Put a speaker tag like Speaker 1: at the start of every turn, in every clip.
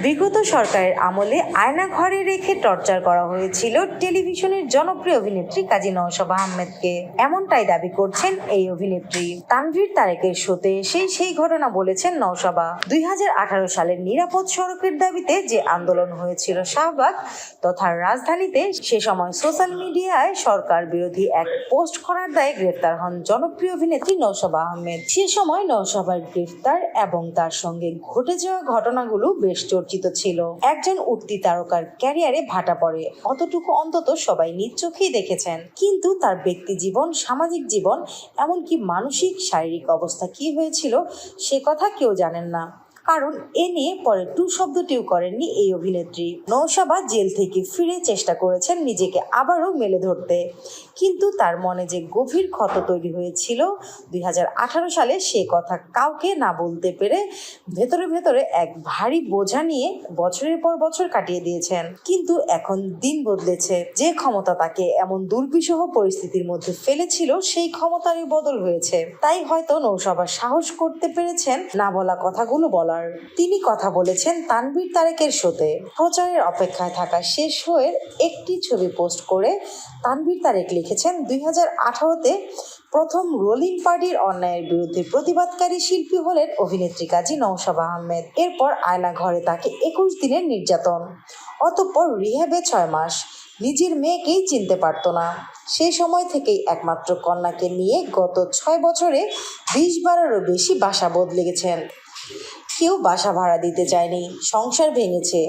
Speaker 1: বিগত সরকারের আমলে আয়না ঘরে রেখে টর্চার করা হয়েছিল টেলিভিশনের জনপ্রিয় অভিনেত্রী কাজী নওশাবা আহমেদকে। এমনটাই দাবি করছেন এই অভিনেত্রী। তানভীর তারেকের শোতে সেই ঘটনা বলেছেন নওশাবা। 2018 সালের নিরাপদ সড়কের দাবিতে যে আন্দোলন হয়েছিল শাহবাগ তথা রাজধানীতে, সে সময় সোশ্যাল মিডিয়ায় সরকার বিরোধী এক পোস্ট করার দায়ে গ্রেফতার হন জনপ্রিয় অভিনেত্রী নওশাবা আহমেদ। সে সময় নওশাবার গ্রেফতার এবং তার সঙ্গে ঘটে যাওয়া ঘটনাগুলো বেশ চর্চিত ছিল। একজন উঠতি তারকার ক্যারিয়ারে ভাটা পড়ে, অতটুকু অন্তত সবাই নিজ চোখেই দেখেছেন। কিন্তু তার ব্যক্তি জীবন, সামাজিক জীবন, এমনকি মানসিক শারীরিক অবস্থা কি হয়েছিল সে কথা কেউ জানেন না। কারণ এ নিয়ে পরে টু শব্দটিও করেননি এই অভিনেত্রী। নওশাবা জেল থেকে ফিরে চেষ্টা করেছেন নিজেকে আবারও মেলে ধরতে, কিন্তু তার মনে যে গভীর ক্ষত তৈরি হয়েছিল 2018 সালে, সে কথা কাউকে না বলতে পেরে ভেতরে ভেতরে এক ভারী বোঝা নিয়ে বছরের পর বছর কাটিয়ে দিয়েছেন। কিন্তু এখন দিন বদলেছে। যে ক্ষমতা তাকে এমন দুর্বিষহ পরিস্থিতির মধ্যে ফেলেছিল, সেই ক্ষমতারই বদল হয়েছে। তাই হয়তো নওশাবা সাহস করতে পেরেছেন না বলা কথাগুলো বলার। তিনি কথা বলেছেন তানভীর তারেকের শোতে। প্রচারের অপেক্ষায় থাকা শেষ শোয়ের একটি ছবি পোস্ট করে তানভীর তারেক লিখেছেন, 2018-তে প্রথম রোলিং পার্টির অন্যায়ের বিরুদ্ধে প্রতিবাদকারী শিল্পী হলেন অভিনেত্রী কাজী নওশাবা আহমেদ। এরপর আয়না ঘরে তাকে 21 দিনের নির্যাতন, অতঃপর রিহ্যাবে 6 মাস। নিজের মেয়েকেই চিনতে পারত না। সেই সময় থেকেই একমাত্র কন্যাকে নিয়ে গত 6 বছরে 20-বারেরও বেশি বাসা বদলে গেছেন। কেউ বাসা ভাড়া দিতে চায়নি, সংসার ভেঙেছে।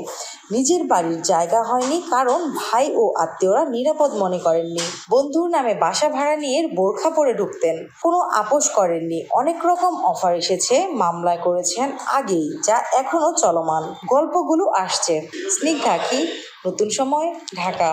Speaker 1: নিজের বাড়ির জায়গা হয়নি কারণ ভাই ও আত্মীয়রা নিরাপদ মনে করেননি। বন্ধুর নামে বাসা ভাড়া নিয়ে বোরখা পরে ঢুকতেন, কোনো আপোষ করেননি। অনেক রকম অফার এসেছে, মামলায় করেছেন আগেই, যা এখনো চলমান। গল্পগুলো আসছে। স্নিগ্ধা আঁখি, নতুন সময়, ঢাকা।